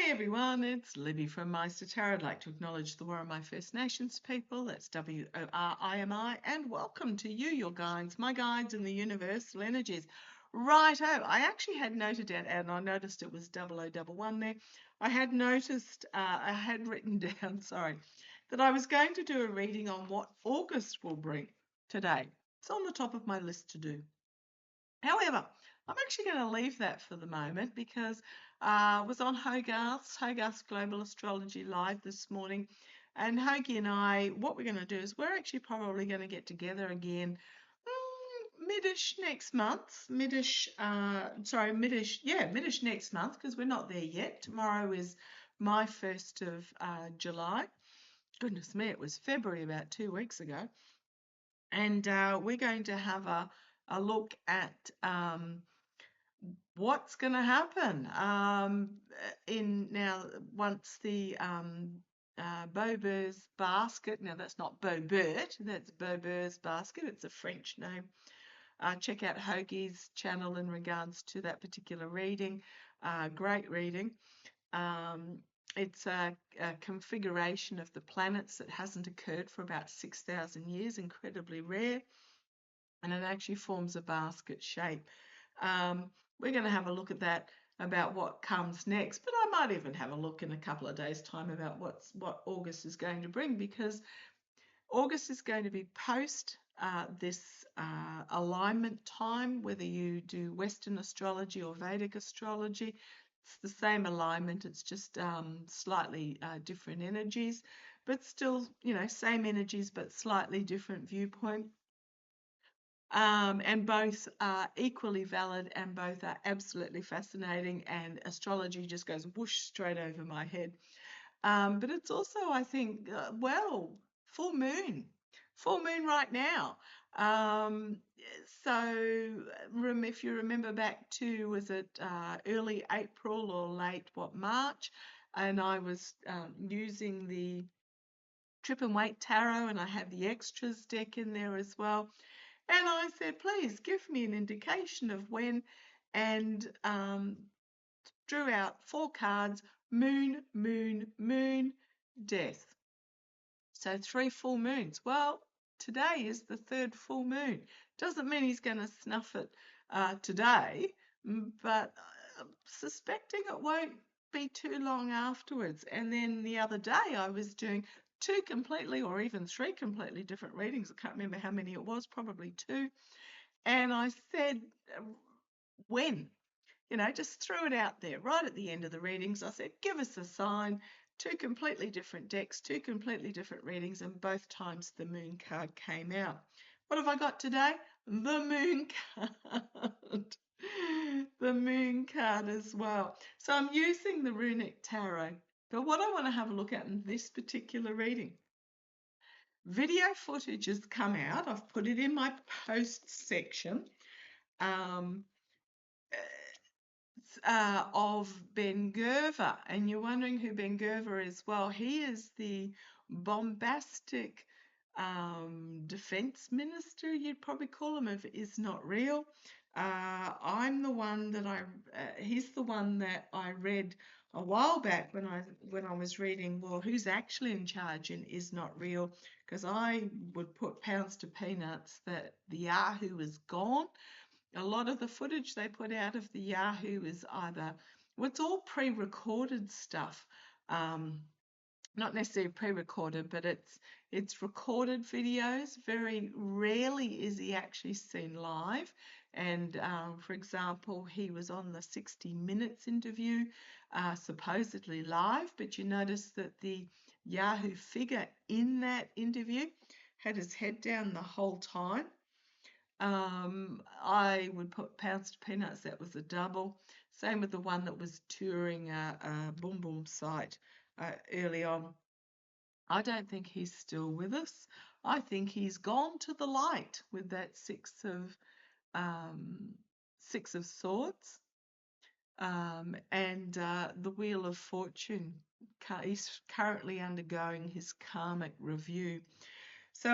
Hey everyone, it's Libby from maighstirtarot. I'd like to acknowledge the Worimi First Nations people, that's WORIMI, and welcome to you, your guides, my guides in the universal energies. Righto, I actually had noted down, and I noticed it was 0011 there. I had written down, that I was going to do a reading on what August will bring today. It's on the top of my list to do. However, I'm actually going to leave that for the moment because I was on Hogarth's Global Astrology Live this morning, and Hogie and I, what we're going to do is we're actually probably going to get together again midish next month, midish next month, because we're not there yet. Tomorrow is my 1st of July. Goodness me, it was February about 2 weeks ago. And we're going to have a look at what's going to happen once the Beaubert's basket. Now that's not Beaubert, that's Beaubert's basket. It's a French name. Check out Hogie's channel in regards to that particular reading. Great reading. It's a configuration of the planets that hasn't occurred for about 6,000 years, incredibly rare, and it actually forms a basket shape. We're going to have a look at that, about what comes next, but I might even have a look in a couple of days' time about what August is going to bring, because August is going to be post this alignment time, whether you do Western astrology or Vedic astrology. It's the same alignment, it's just slightly different energies, but still, same energies, but slightly different viewpoint. And both are equally valid, and both are absolutely fascinating, and astrology just goes whoosh straight over my head. But it's also, I think, full moon right now. So if you remember back to, was it early April or late March, and I was using the Trip and Wait Tarot, and I have the extras deck in there as well. And I said, please give me an indication of when, and drew out 4 cards: moon, moon, moon, death. So 3 full moons. Well, today is the 3rd full moon. Doesn't mean he's going to snuff it today, but suspecting it won't be too long afterwards. And then the other day I was doing 2 completely, or even 3 completely different readings. I can't remember how many it was, probably 2. And I said, when? Just threw it out there right at the end of the readings. I said, give us a sign. 2 completely different decks, 2 completely different readings, and both times the moon card came out. What have I got today? The moon card. The moon card as well. So I'm using the runic tarot. But what I want to have a look at in this particular reading, video footage has come out. I've put it in my post section. Of Ben Gerver, and you're wondering who Ben Gerver is. Well, he is the bombastic defense minister, you'd probably call him, if it is not real. I'm the one that he's the one that I read a while back when I was reading, well, who's actually in charge in Is Not Real, because I would put pounds to peanuts that the Yahoo is gone. A lot of the footage they put out of the Yahoo is either, well, it's all pre-recorded stuff. Not necessarily pre-recorded, but it's recorded videos. Very rarely is he actually seen live. And for example, he was on the 60 Minutes interview, supposedly live, but you notice that the Yahoo figure in that interview had his head down the whole time. I would put pounds to peanuts that was a double. Same with the one that was touring a Boom Boom site early on. I don't think he's still with us. I think he's gone to the light with that Six of Swords, and the Wheel of Fortune. He's currently undergoing his karmic review. So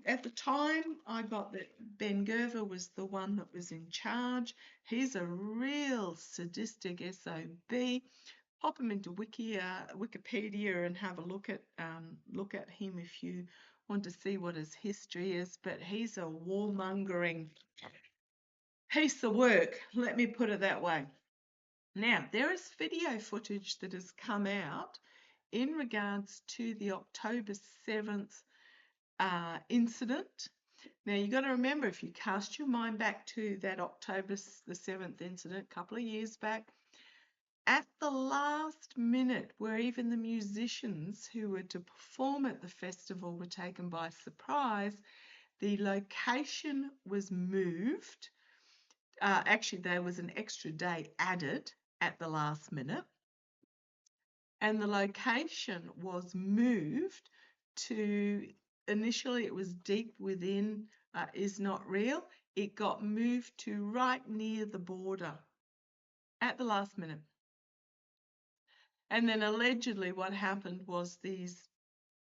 at the time, I got that Ben Gerver was the one that was in charge. He's a real sadistic SOB. pop him into Wikipedia and have a look at him if you want to see what his history is. But he's a warmongering piece of work, let me put it that way. Now, there is video footage that has come out in regards to the October 7th incident. Now, you've got to remember, if you cast your mind back to that October the 7th incident a couple of years back, at the last minute, where even the musicians who were to perform at the festival were taken by surprise, the location was moved. Actually, there was an extra day added at the last minute, and the location was moved to, initially it was deep within Is Not Real. It got moved to right near the border at the last minute. And then allegedly what happened was these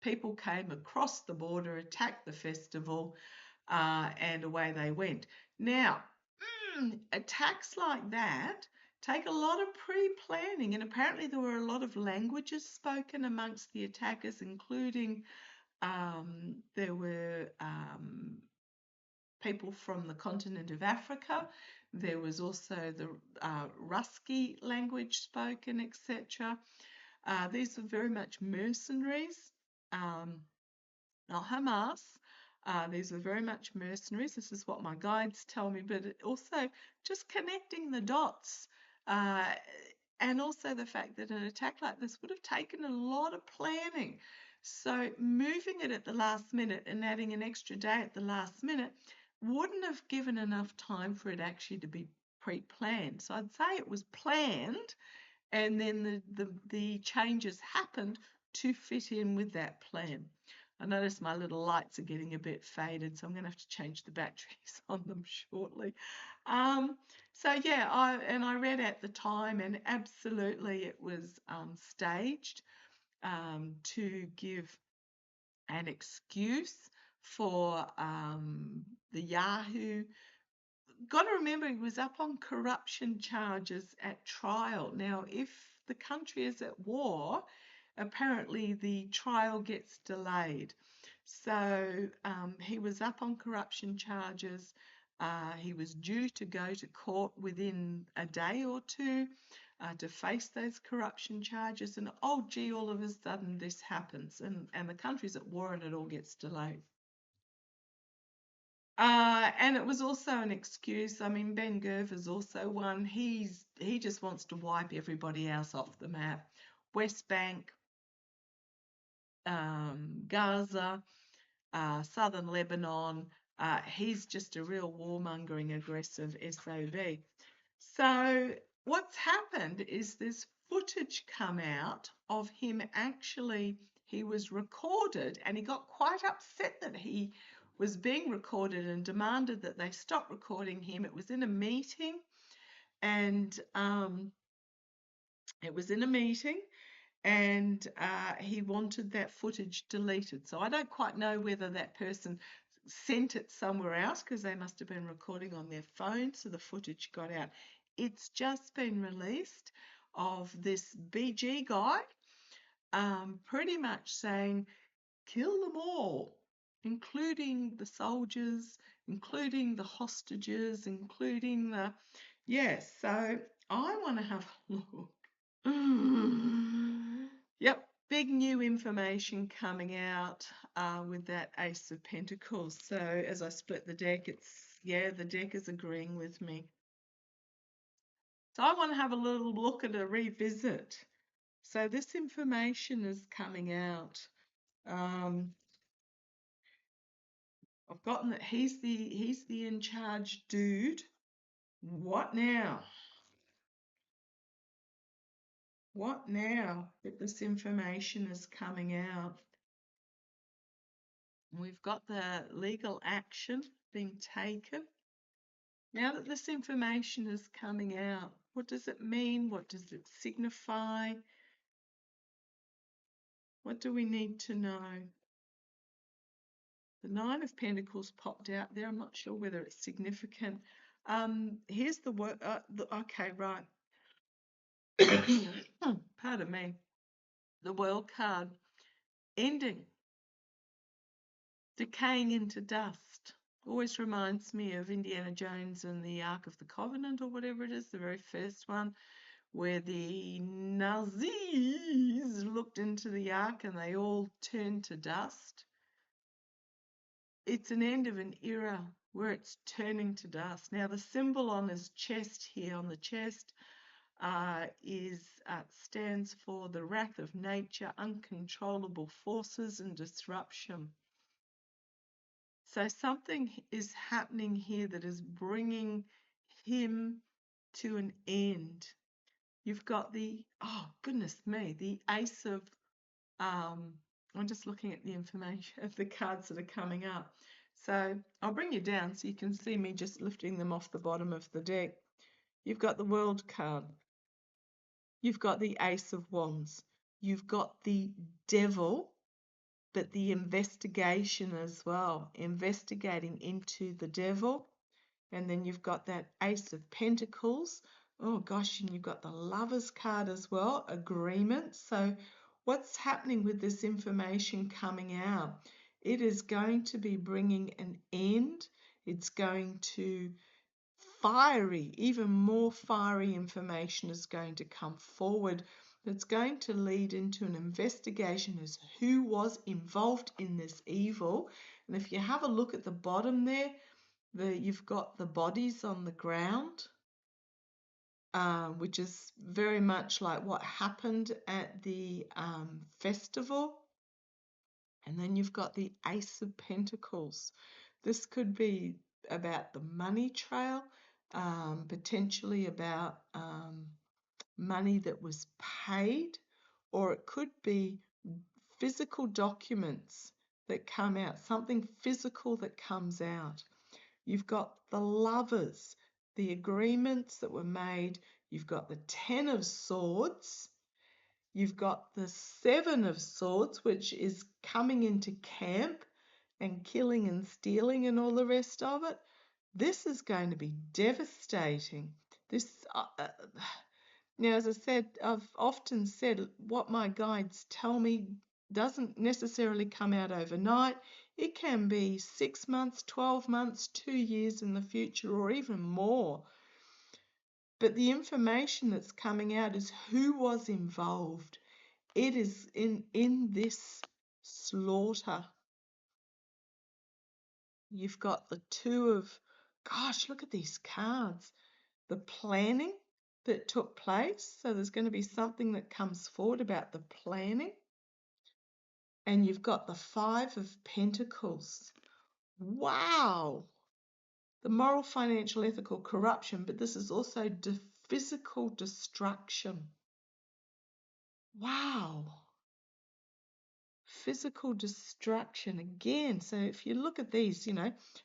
people came across the border, attacked the festival, and away they went. Now, attacks like that take a lot of pre-planning, and apparently there were a lot of languages spoken amongst the attackers, including there were people from the continent of Africa. There was also the Rusky language spoken, etc. These were very much mercenaries, not Hamas. These were very much mercenaries. This is what my guides tell me, but also just connecting the dots. And also the fact that an attack like this would have taken a lot of planning. So moving it at the last minute and adding an extra day at the last minute wouldn't have given enough time for it actually to be pre-planned. So I'd say it was planned, and then the changes happened to fit in with that plan. I notice my little lights are getting a bit faded, so I'm going to have to change the batteries on them shortly. So yeah, I read at the time, and absolutely it was staged to give an excuse for the Yahoo. Got to remember, he was up on corruption charges at trial. Now, if the country is at war, apparently the trial gets delayed. So he was up on corruption charges. He was due to go to court within a day or two to face those corruption charges. And oh gee, all of a sudden this happens, and the country's at war and it all gets delayed. And it was also an excuse. I mean, Ben Gerver's also one. He just wants to wipe everybody else off the map. West Bank, Gaza, southern Lebanon. He's just a real warmongering, aggressive SOB. So what's happened is this footage come out of him actually, he was recorded, and he got quite upset that he was being recorded and demanded that they stop recording him. It was in a meeting, and he wanted that footage deleted. So I don't quite know whether that person sent it somewhere else, because they must have been recording on their phone, so the footage got out. It's just been released of this BG guy pretty much saying, kill them all, including the soldiers, including the hostages, including the... Yes, so I want to have a look. Yep, big new information coming out with that Ace of Pentacles. So as I split the deck, the deck is agreeing with me. So I want to have a little look at a revisit. So this information is coming out. I've gotten that he's the in charge dude. What now? What now that this information is coming out? We've got the legal action being taken. Now that this information is coming out, what does it mean? What does it signify? What do we need to know? The Nine of Pentacles popped out there. I'm not sure whether it's significant. Here's the word. Okay, right. pardon me, the World card, ending, decaying into dust. Always reminds me of Indiana Jones and the Ark of the Covenant, or whatever it is, the very first one, where the Nazis looked into the Ark and they all turned to dust. It's an end of an era where it's turning to dust. Now, the symbol on his chest here, on the chest, stands for the wrath of nature, uncontrollable forces, and disruption. So something is happening here that is bringing him to an end. You've got the, oh goodness me, the Ace of, I'm just looking at the information of the cards that are coming up. So I'll bring you down so you can see me just lifting them off the bottom of the deck. You've got the World card. You've got the Ace of Wands. You've got the Devil, but the investigation as well, investigating into the Devil. And then you've got that Ace of Pentacles. Oh gosh, and you've got the Lovers card as well, agreement. So what's happening with this information coming out? It is going to be bringing an end. It's going to even more fiery information is going to come forward. It's going to lead into an investigation as who was involved in this evil. And if you have a look at the bottom there, you've got the bodies on the ground, which is very much like what happened at the festival. And then you've got the Ace of Pentacles. This could be about the money trail, potentially about money that was paid, or it could be physical documents that come out, something physical that comes out. You've got the Lovers, the agreements that were made. You've got the Ten of Swords. You've got the Seven of Swords, which is coming into camp and killing and stealing and all the rest of it. This is going to be devastating. Now, as I said, I've often said what my guides tell me doesn't necessarily come out overnight. It can be 6 months, 12 months, 2 years in the future, or even more. But the information that's coming out is who was involved. It is in this slaughter. You've got the Two of, gosh, look at these cards. The planning that took place. So there's going to be something that comes forward about the planning. And you've got the Five of Pentacles. Wow. The moral, financial, ethical corruption, but this is also physical destruction. Wow. Physical destruction again. So if you look at these,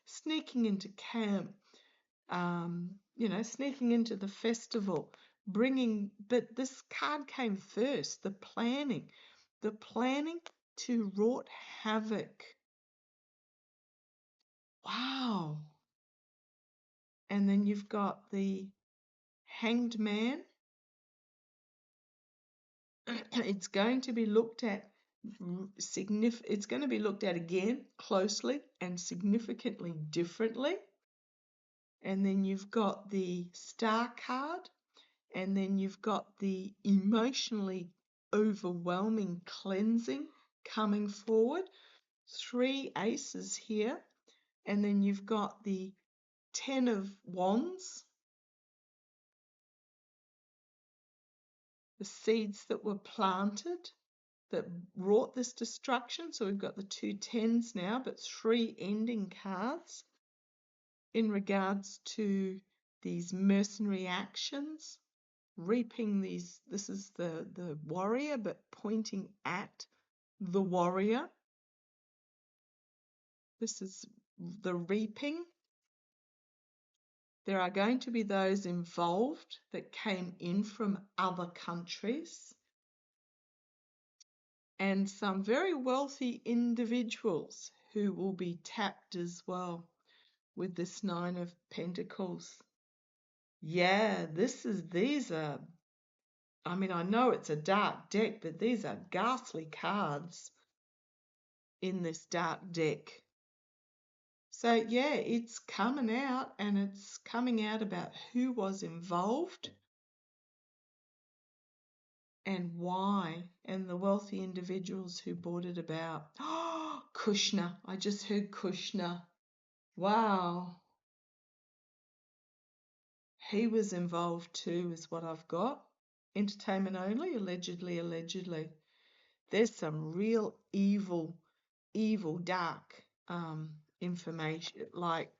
sneaking into camp, sneaking into the festival, but this card came first, the planning to wrought havoc. Wow. And then you've got the Hanged Man. It's going to be looked at it's going to be looked at again closely and significantly differently. And then you've got the Star card, and then you've got the emotionally overwhelming cleansing coming forward. 3 aces here, and then you've got the Ten of Wands, the seeds that were planted that wrought this destruction. So we've got the 2 tens now, but 3 ending cards in regards to these mercenary actions, reaping these. This is the warrior, but pointing at the warrior. This is the reaping. There are going to be those involved that came in from other countries, and some very wealthy individuals who will be tapped as well with this 9 of Pentacles. Yeah, these are I mean, I know it's a dark deck, but these are ghastly cards in this dark deck. So yeah, it's coming out, and it's coming out about who was involved and why, and the wealthy individuals who brought it about. Oh, Kushner. I just heard Kushner. Wow. He was involved too, is what I've got. Entertainment only, allegedly, allegedly. There's some real evil, evil, dark information, like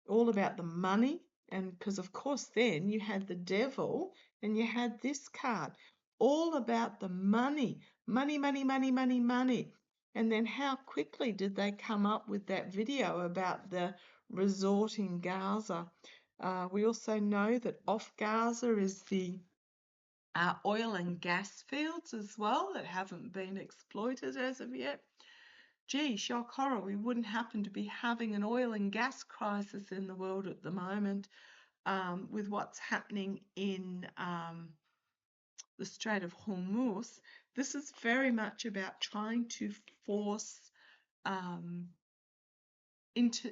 all about the money. And because, of course, then you had the devil and you had this card, all about the money, money, money, money, money, money. And then how quickly did they come up with that video about the resort in Gaza? We also know that off Gaza is the oil and gas fields as well that haven't been exploited as of yet. Gee, shock horror, we wouldn't happen to be having an oil and gas crisis in the world at the moment with what's happening in the Strait of Hormuz. This is very much about trying to force into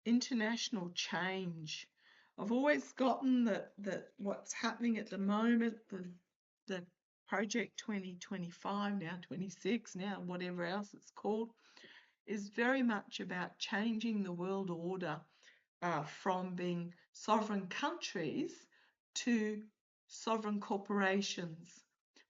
international change. I've always gotten that what's happening at the moment, the Project 2025, now 26, now whatever else it's called, is very much about changing the world order from being sovereign countries to sovereign corporations,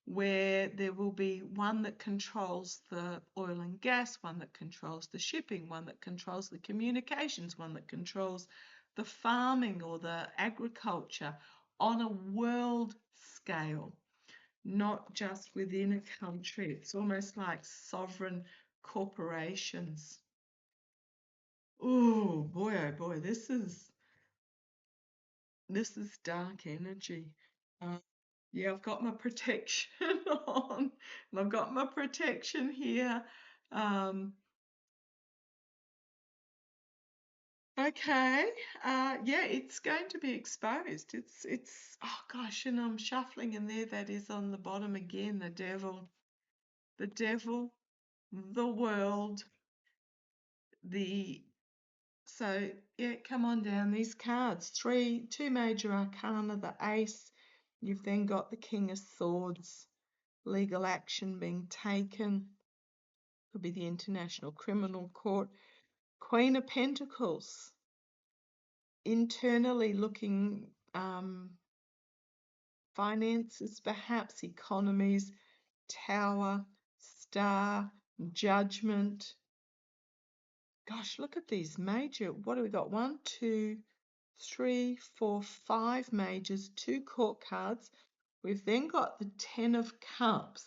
where there will be one that controls the oil and gas, one that controls the shipping, one that controls the communications, one that controls the farming or the agriculture on a world scale, not just within a country. It's almost like sovereign corporations. Oh boy, this is dark energy. Yeah, I've got my protection on, and I've got my protection here. Okay, yeah, it's going to be exposed. It's oh gosh, and I'm shuffling, and there that is on the bottom again, the devil, the world, the so yeah, come on down. These cards, two major arcana, the ace. You've then got the King of Swords, legal action being taken. Could be the International Criminal Court. Queen of Pentacles, internally looking finances, perhaps economies, Tower, Star, Judgment. Gosh, look at these major. What do we got? 1, 2, 3, 4, 5 majors, 2 court cards. We've then got the 10 of Cups,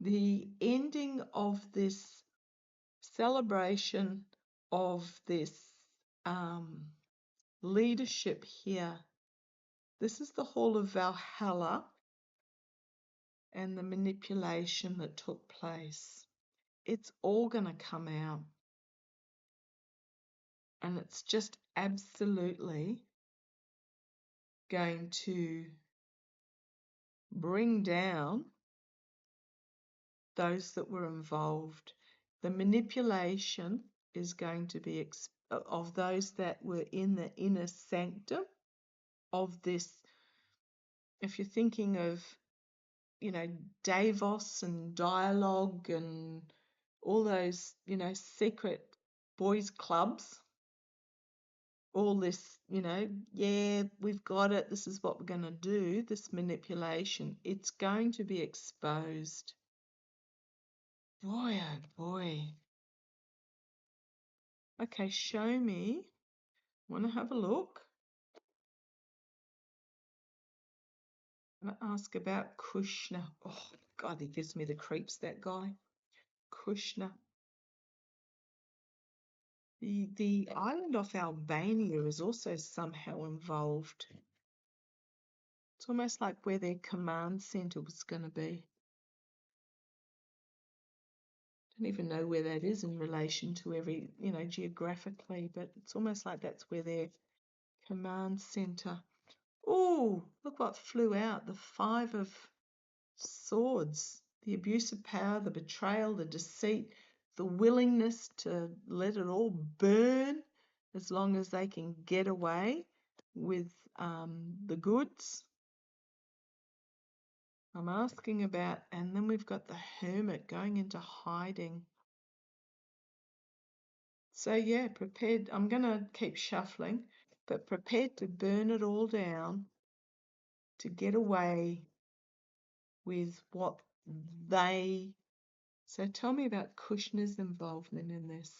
the ending of this celebration of this leadership here. This is the Hall of Valhalla and the manipulation that took place. It's all going to come out. And it's just absolutely going to bring down those that were involved. The manipulation is going to be of those that were in the inner sanctum of this. If you're thinking of, Davos and dialogue and all those, secret boys clubs, all this, yeah, we've got it, this is what we're going to do, this manipulation, it's going to be exposed. Boy, oh boy. Okay, show me. Want to have a look? I'm going to ask about Kushner. Oh, God, he gives me the creeps, that guy. Kushner. The island of Albania is also somehow involved. It's almost like where their command center was going to be. Don't even know where that is in relation to every, geographically, but it's almost like that's where their command center. Oh, look what flew out. The Five of Swords. The abuse of power, the betrayal, the deceit, the willingness to let it all burn as long as they can get away with the goods. I'm asking about, and then we've got the Hermit going into hiding. So yeah, prepared. I'm going to keep shuffling, but prepared to burn it all down to get away with what they. So tell me about Kushner's involvement in this.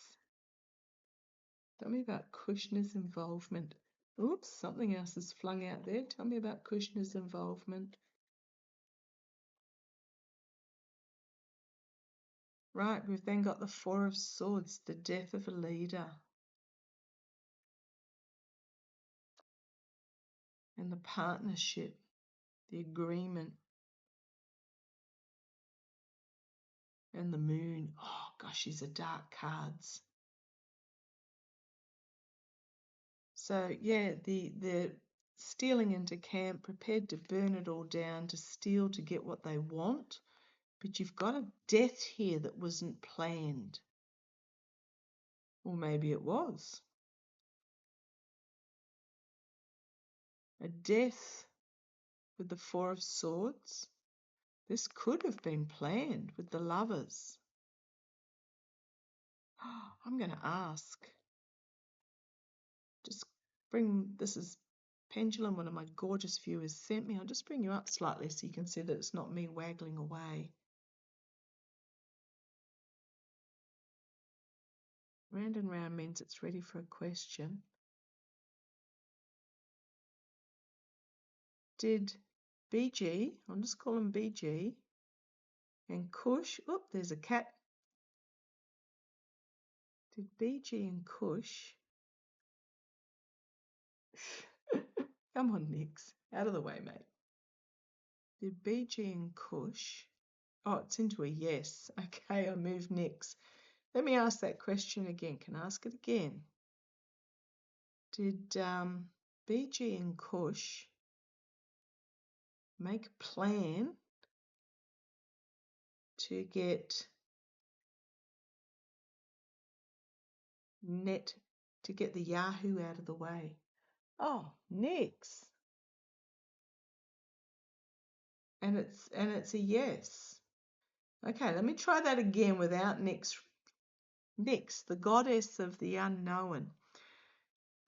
Tell me about Kushner's involvement. Oops, something else is flung out there. Tell me about Kushner's involvement. Right, we've then got the Four of Swords, the death of a leader. And the partnership, the agreement. And the Moon. Oh gosh, these are dark cards. So yeah, the stealing into camp, prepared to burn it all down, to steal to get what they want. But you've got a death here that wasn't planned. Or maybe it was. A death with the Four of Swords. This could have been planned with the Lovers. I'm going to ask. Just bring, this is Pendulum, one of my gorgeous viewers sent me. I'll just bring you up slightly so you can see that it's not me waggling away. Round and round means it's ready for a question. Did BG, I'll just call him BG, and Kush, oh, there's a cat. Did BG and Kush, come on, Nix, out of the way, mate. Did BG and Kush, oh, it's into a yes. Okay, I moved Nix. Let me ask that question again. Can I ask it again? Did BG and Kush make a plan to get the Yahoo out of the way? Oh, Nix. And it's a yes. Okay, let me try that again without Nix. Nix, the goddess of the unknown.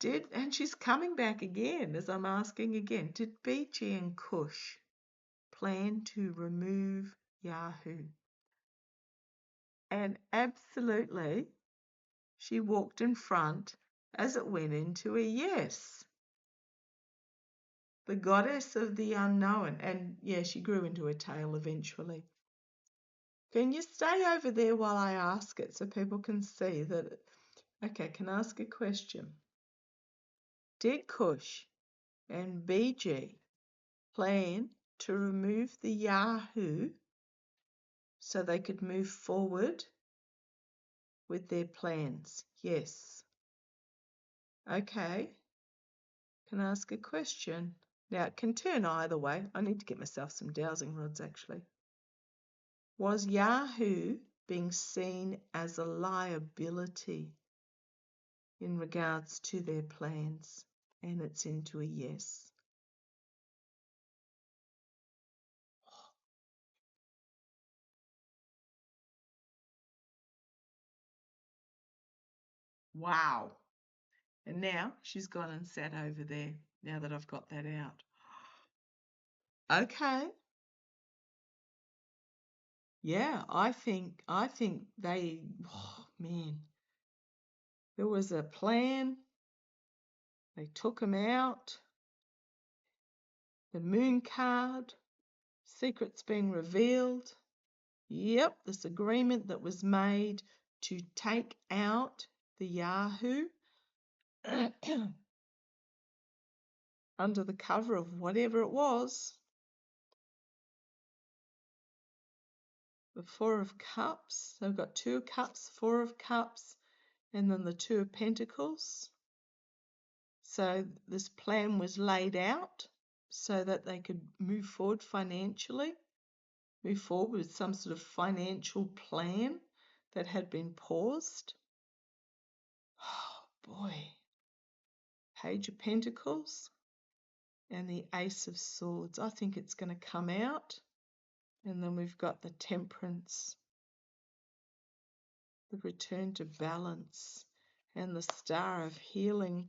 And she's coming back again as I'm asking again. Did BG and Kush plan to remove Yahoo? And absolutely, she walked in front as it went into a yes. The goddess of the unknown. And yeah, she grew into a tail eventually. Can you stay over there while I ask it so people can see that? Okay, can I ask a question? Did Kush and BG plan to remove the Yahoo so they could move forward with their plans? Yes. Okay. Can I ask a question? Now, it can turn either way. I need to get myself some dowsing rods, actually. Was Yahoo being seen as a liability in regards to their plans? And it's into a yes. Wow. And now she's gone and sat over there, now that I've got that out. Okay. Yeah, I think they, oh man, there was a plan. They took him out. The Moon card, secret's been revealed. Yep, this agreement that was made to take out the Yahoo under the cover of whatever it was. The Four of Cups. So we've got Two of Cups, Four of Cups, and then the Two of Pentacles. So this plan was laid out. so that they could move forward financially, move forward with some sort of financial plan that had been paused. Oh boy. Page of Pentacles and the Ace of Swords. I think it's going to come out. And then we've got the Temperance, the return to balance, and the Star of Healing.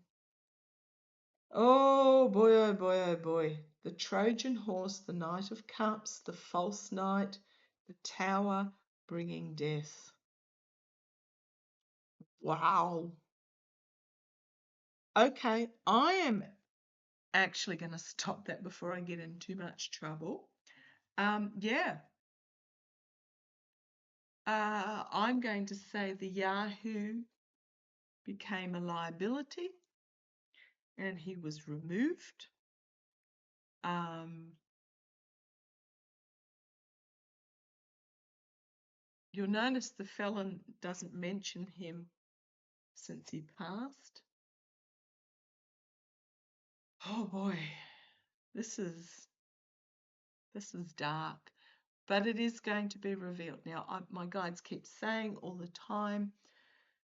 Oh boy, oh boy, oh boy. The Trojan Horse, the Knight of Cups, the False Knight, the Tower, bringing death. Wow. Okay, I am actually going to stop that before I get in too much trouble. Yeah. I'm going to say the Yahoo became a liability and he was removed. You'll notice the felon doesn't mention him since he passed. Oh boy, this is dark, but it is going to be revealed. Now, my guides keep saying all the time,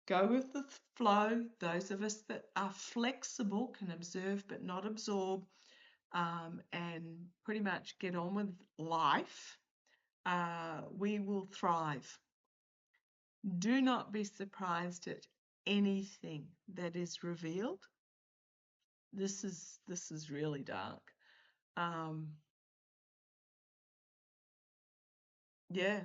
go with the flow. Those of us that are flexible can observe but not absorb, and pretty much get on with life. We will thrive. Do not be surprised at anything that is revealed. This is really dark. Yeah,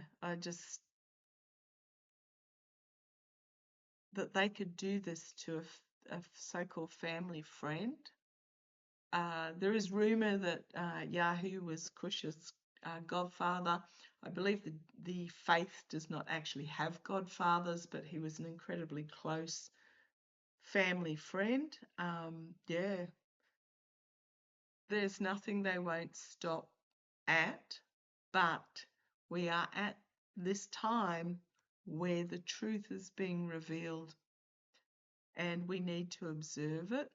that they could do this to a so-called family friend. There is rumor that Yahoo was Kush's godfather. I believe the faith does not actually have godfathers, but he was an incredibly close family friend. Yeah, there's nothing they won't stop at, but we are at this time where the truth is being revealed and we need to observe it,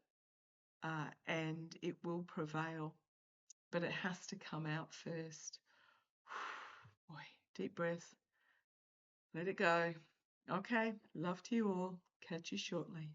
and it will prevail, but it has to come out first. Boy, deep breath, let it go. Okay, love to you all. Catch you shortly.